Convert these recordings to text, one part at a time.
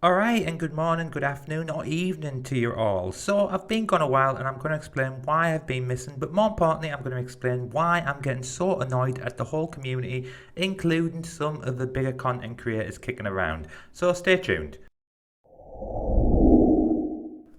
Alright, and good morning, good afternoon, or evening to you all. So, I've been gone a while and I'm going to explain why I've been missing, but more importantly, I'm going to explain why I'm getting so annoyed at the whole community, including some of the bigger content creators kicking around. So, stay tuned.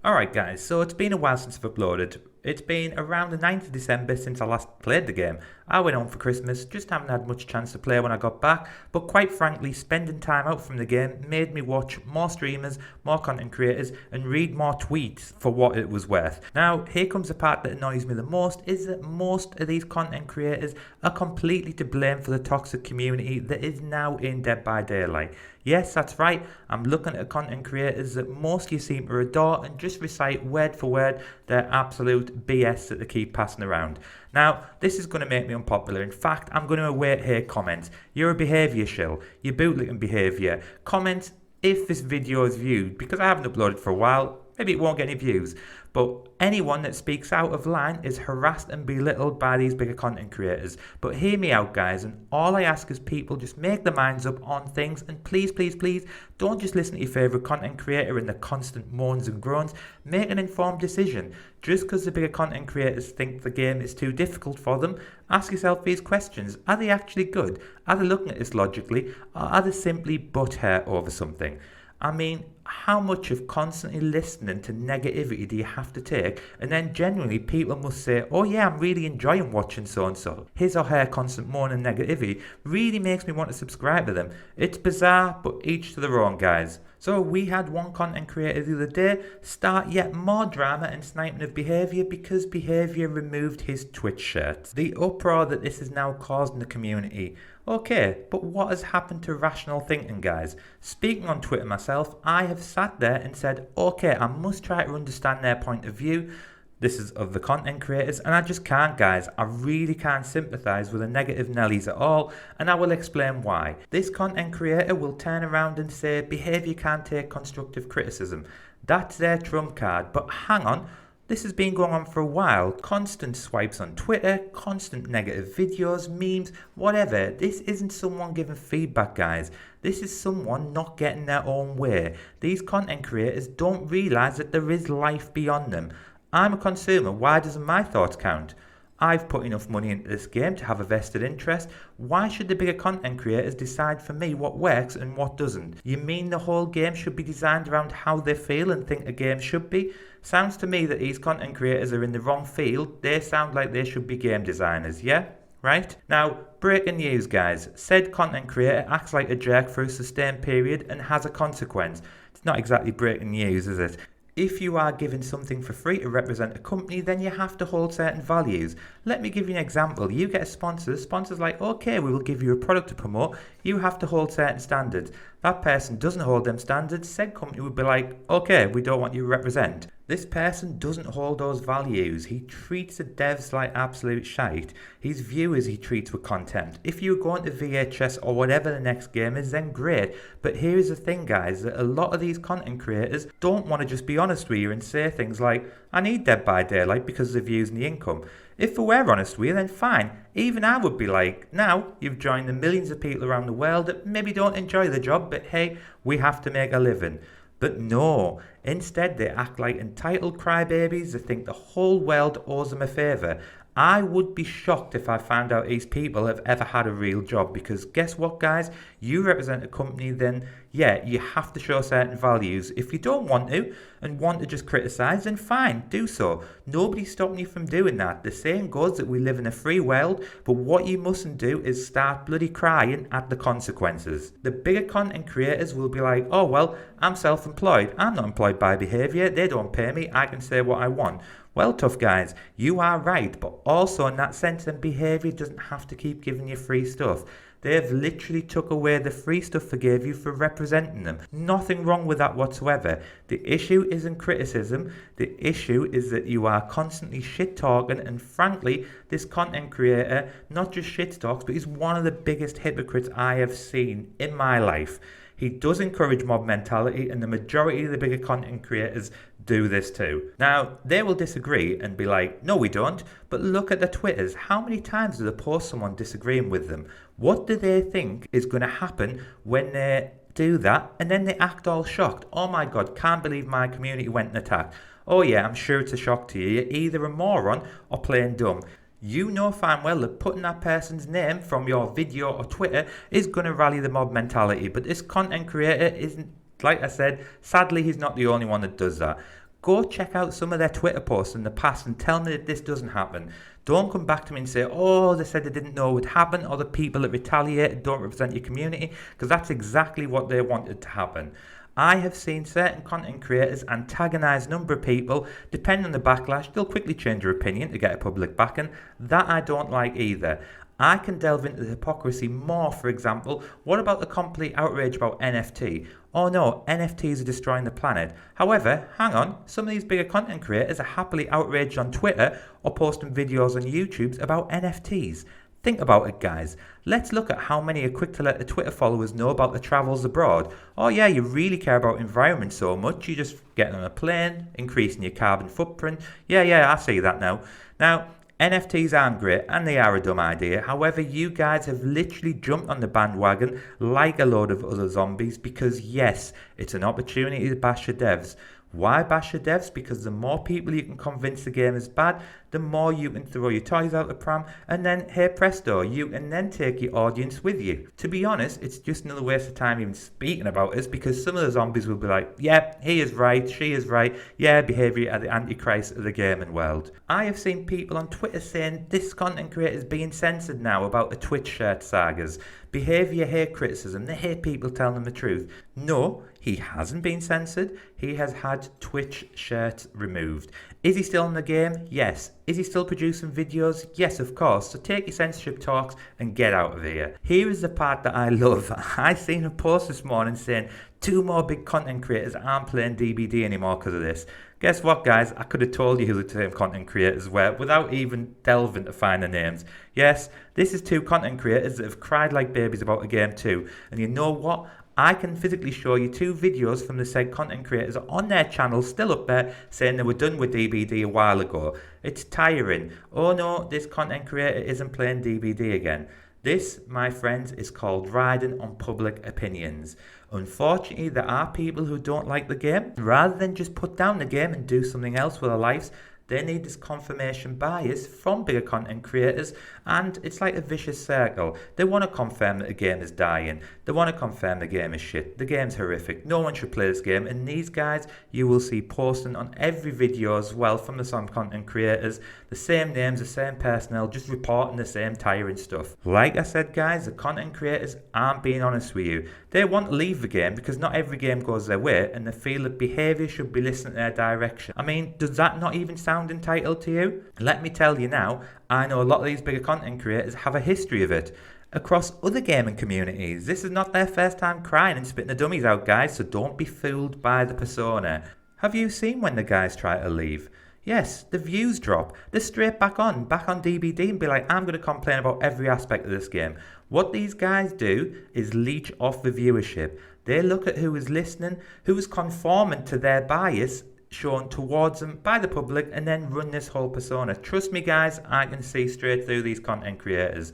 Alright guys, so it's been a while since I've uploaded. It's been around the 9th of December since I last played the game. I went home for Christmas, just haven't had much chance to play when I got back, but quite frankly, spending time out from the game made me watch more streamers, more content creators, and read more tweets for what it was worth. Now, here comes the part that annoys me the most, is that most of these content creators are completely to blame for the toxic community that is now in Dead by Daylight. Yes, that's right, I'm looking at content creators that most of you seem to adore and just recite word for word their absolute BS that they keep passing around. Now, this is going to make me unpopular. In fact, I'm going to await here comments. You're a behaviour shill. You're bootlicking behaviour. Comment if this video is viewed, because I haven't uploaded for a while. Maybe it won't get any views. But anyone that speaks out of line is harassed and belittled by these bigger content creators. But hear me out, guys, and all I ask is people just make their minds up on things, and please, please, please, don't just listen to your favourite content creator and the constant moans and groans. Make an informed decision. Just because the bigger content creators think the game is too difficult for them, ask yourself these questions. Are they actually good? Are they looking at this logically? Or are they simply butthurt over something? I mean, how much of constantly listening to negativity do you have to take? And then genuinely people must say, oh yeah, I'm really enjoying watching so-and-so. His or her constant moaning negativity really makes me want to subscribe to them. It's bizarre, but each to their own, guys. So we had one content creator the other day start yet more drama and sniping of behaviour because behaviour removed his Twitch shirt. The uproar that this has now caused in the community. Okay, but what has happened to rational thinking, guys? Speaking on Twitter myself, I have sat there and said, okay, I must try to understand their point of view. This is of the content creators, and I just can't, guys. I really can't sympathise with the negative Nellies at all, and I will explain why. This content creator will turn around and say behaviour can't take constructive criticism. That's their trump card, but hang on. This has been going on for a while. Constant swipes on Twitter, constant negative videos, memes, whatever. This isn't someone giving feedback, guys. This is someone not getting their own way. These content creators don't realise that there is life beyond them. I'm a consumer. Why doesn't my thoughts count? I've put enough money into this game to have a vested interest. Why should the bigger content creators decide for me what works and what doesn't? You mean the whole game should be designed around how they feel and think a game should be? Sounds to me that these content creators are in the wrong field. They sound like they should be game designers, yeah? Right? Now, breaking news, guys. Said content creator acts like a jerk for a sustained period and has a consequence. It's not exactly breaking news, is it? If you are given something for free to represent a company, then you have to hold certain values. Let me give you an example. You get a sponsor. Sponsor's like, okay, we will give you a product to promote. You have to hold certain standards. That person doesn't hold them standards. Said company would be like, okay, we don't want you to represent. This person doesn't hold those values. He treats the devs like absolute shite. His viewers he treats with contempt. If you're going to VHS or whatever the next game is, then great. But here's the thing, guys, that a lot of these content creators don't want to just be honest with you and say things like, I need Dead by Daylight because of the views and the income. If we were honest with you, then fine. Even I would be like, now you've joined the millions of people around the world that maybe don't enjoy the job, but hey, we have to make a living. But no, instead they act like entitled crybabies that think the whole world owes them a favour. I would be shocked if I found out these people have ever had a real job, because guess what, guys? You represent a company, then yeah, you have to show certain values. If you don't want to and want to just criticise, then fine, do so. Nobody's stopping you from doing that. The saying goes that we live in a free world, but what you mustn't do is start bloody crying at the consequences. The bigger content creators will be like, oh well, I'm self-employed. I'm not employed by behaviour. They don't pay me. I can say what I want. Well, tough guys, you are right, but also in that sense, then behaviour doesn't have to keep giving you free stuff. They've literally took away the free stuff they gave you for representing them. Nothing wrong with that whatsoever. The issue isn't criticism. The issue is that you are constantly shit talking, and frankly, this content creator not just shit talks, but he's one of the biggest hypocrites I have seen in my life. He does encourage mob mentality, and the majority of the bigger content creators do this too. Now, they will disagree and be like, no we don't, but look at the Twitters. How many times do they post someone disagreeing with them? What do they think is going to happen when they do that, and then they act all shocked. Oh my god, can't believe my community went and attacked. Oh yeah, I'm sure it's a shock to you. You're either a moron or plain dumb. You know fine well that putting that person's name from your video or Twitter is going to rally the mob mentality, but this content creator isn't, like I said, sadly he's not the only one that does that. Go check out some of their Twitter posts in the past and tell me that this doesn't happen. Don't come back to me and say, oh, they said they didn't know it would happen, or the people that retaliated don't represent your community, because that's exactly what they wanted to happen. I have seen certain content creators antagonise a number of people. Depending on the backlash, they'll quickly change their opinion to get a public backing. That I don't like either. I can delve into the hypocrisy more, for example. What about the complete outrage about NFT? Oh no, NFTs are destroying the planet. However, hang on, some of these bigger content creators are happily outraged on Twitter or posting videos on YouTube about NFTs. Think about it, guys. Let's look at how many are quick to let the Twitter followers know about the travels abroad. Oh yeah, you really care about environment so much, you just get on a plane, increasing your carbon footprint. Yeah, I see that now. Now, NFTs aren't great and they are a dumb idea. However, you guys have literally jumped on the bandwagon like a load of other zombies because yes, it's an opportunity to bash your devs. Why bash your devs? Because the more people you can convince the game is bad, the more you can throw your toys out the pram, and then, hey presto, you can then take your audience with you. To be honest, it's just another waste of time even speaking about this, because some of the zombies will be like, yeah, he is right, she is right, yeah, behaviour are the antichrist of the gaming world. I have seen people on Twitter saying this content creator is being censored now about the Twitch Shirt Sagas. Behaviour hate criticism, they hate people telling them the truth. No, he hasn't been censored, he has had Twitch shirts removed. Is he still in the game? Yes. Is he still producing videos? Yes, of course. So take your censorship talks and get out of here. Here is the part that I love. I seen a post this morning saying 2 more big content creators aren't playing DBD anymore because of this. Guess what, guys? I could have told you who the same content creators were without even delving to find their names. Yes, this is 2 content creators that have cried like babies about a game too. And you know what? I can physically show you 2 videos from the said content creators on their channel still up there saying they were done with DBD a while ago. It's tiring. Oh no, this content creator isn't playing DBD again. This, my friends, is called riding on public opinions. Unfortunately, there are people who don't like the game. Rather than just put down the game and do something else with their lives, they need this confirmation bias from bigger content creators, and it's like a vicious circle. They want to confirm that the game is dying. They want to confirm the game is shit. The game's horrific. No one should play this game. And these guys, you will see posting on every video as well from the some content creators. The same names, the same personnel, just reporting the same tiring stuff. Like I said, guys, the content creators aren't being honest with you. They want to leave the game because not every game goes their way, and they feel that behaviour should be listening to their direction. I mean, does that not even sound entitled to you? Let me tell you now, I know a lot of these bigger content creators have a history of it across other gaming communities. This is not their first time crying and spitting the dummies out, guys, so don't be fooled by the persona. Have you seen when the guys try to leave? Yes, the views drop. They're straight back on DBD and be like, I'm going to complain about every aspect of this game. What these guys do is leech off the viewership. They look at who is listening, who is conforming to their bias shown towards them by the public, and then run this whole persona. Trust me, guys, I can see straight through these content creators.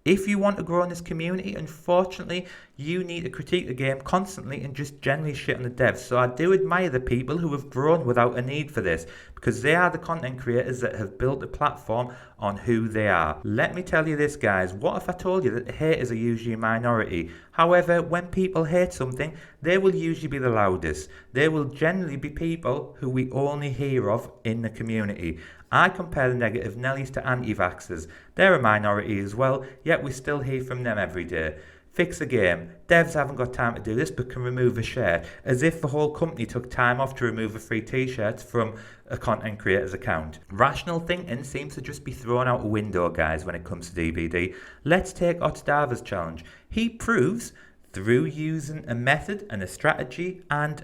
If you want to grow in this community, unfortunately, you need to critique the game constantly and just generally shit on the devs. So I do admire the people who have grown without a need for this, because they are the content creators that have built a platform on who they are. Let me tell you this, guys. What if I told you that the haters are usually a minority? However, when people hate something, they will usually be the loudest. They will generally be people who we only hear of in the community. I compare the negative Nellies to anti-vaxxers. They're a minority as well, yet we still hear from them every day. Fix the game. Devs haven't got time to do this but can remove a shirt, as if the whole company took time off to remove a free t-shirt from a content creator's account. Rational thinking seems to just be thrown out a window, guys, when it comes to DBD. Let's take Otstava's challenge. He proves, through using a method and a strategy and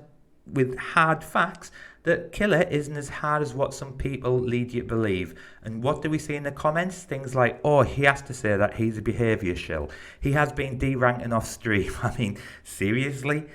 with hard facts, that Killer isn't as hard as what some people lead you to believe. And what do we see in the comments? Things like, oh, he has to say that he's a behaviour shill. He has been deranking off stream. I mean, seriously?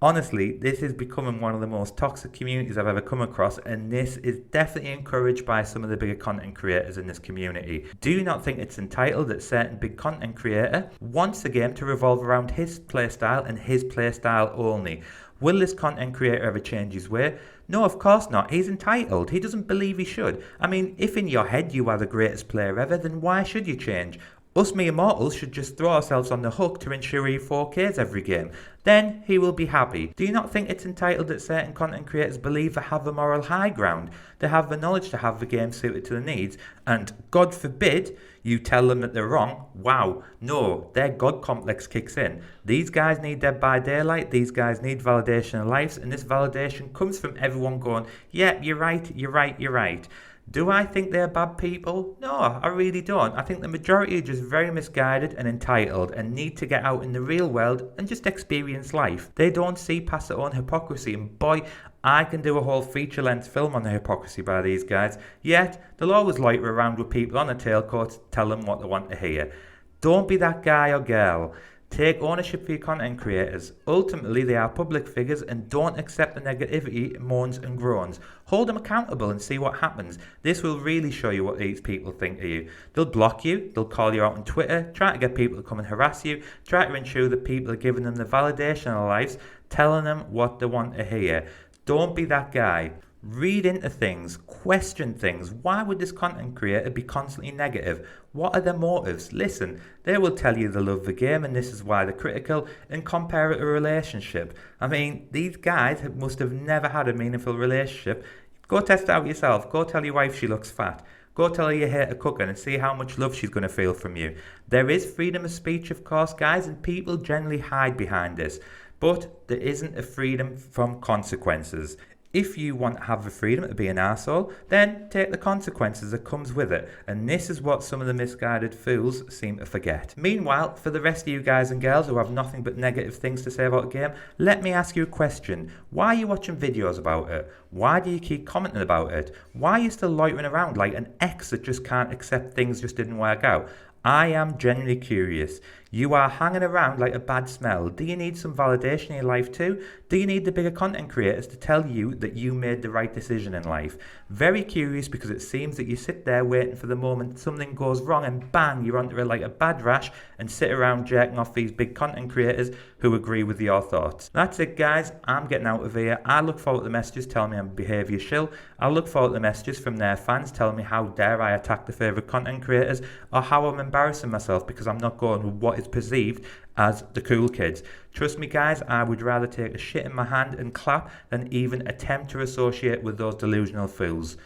Honestly, this is becoming one of the most toxic communities I've ever come across, and this is definitely encouraged by some of the bigger content creators in this community. Do you not think it's entitled that certain big content creator wants the game to revolve around his playstyle and his playstyle only? Will this content creator ever change his way? No, of course not. He's entitled. He doesn't believe he should. I mean, if in your head you are the greatest player ever, then why should you change? Us mere mortals should just throw ourselves on the hook to ensure he 4Ks every game. Then he will be happy. Do you not think it's entitled that certain content creators believe they have the moral high ground? They have the knowledge to have the game suited to their needs, and God forbid you tell them that they're wrong? Wow, no, their God complex kicks in. These guys need Dead by Daylight, these guys need validation in lives, and this validation comes from everyone going, yeah, you're right, you're right, you're right. Do I think they're bad people? No, I really don't. I think the majority are just very misguided and entitled and need to get out in the real world and just experience life. They don't see past their own hypocrisy, and boy, I can do a whole feature-length film on the hypocrisy by these guys. Yet, they'll always loiter around with people on a tailcoat to tell them what they want to hear. Don't be that guy or girl. Take ownership for your content creators. Ultimately, they are public figures, and don't accept the negativity, moans and groans. Hold them accountable and see what happens. This will really show you what these people think of you. They'll block you, they'll call you out on Twitter, try to get people to come and harass you, try to ensure that people are giving them the validation of their lives, telling them what they want to hear. Don't be that guy. Read into things, question things. Why would this content creator be constantly negative? What are their motives? Listen, they will tell you they love the game and this is why they're critical, and compare it to a relationship. I mean, these guys must have never had a meaningful relationship. Go test it out yourself. Go tell your wife she looks fat. Go tell her you hate her cooking and see how much love she's going to feel from you. There is freedom of speech, of course, guys, and people generally hide behind this. But there isn't a freedom from consequences. If you want to have the freedom to be an arsehole, then take the consequences that comes with it. And this is what some of the misguided fools seem to forget. Meanwhile, for the rest of you guys and girls who have nothing but negative things to say about the game, let me ask you a question. Why are you watching videos about it? Why do you keep commenting about it? Why are you still loitering around like an ex that just can't accept things just didn't work out? I am genuinely curious. You are hanging around like a bad smell. Do you need some validation in your life too? Do you need the bigger content creators to tell you that you made the right decision in life? Very curious, because it seems that you sit there waiting for the moment something goes wrong and bang, you're onto it like a bad rash and sit around jerking off these big content creators who agree with your thoughts. That's it, guys. I'm getting out of here. I look forward to the messages telling me I'm a behaviour shill. I look forward to the messages from their fans telling me how dare I attack the favourite content creators, or how I'm embarrassing myself because I'm not going with what is perceived as the cool kids. Trust me, guys, I would rather take a shit in my hand and clap than even attempt to associate with those delusional fools.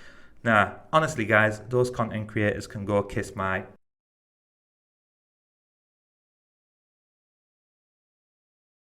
Nah, honestly, guys, those content creators can go kiss my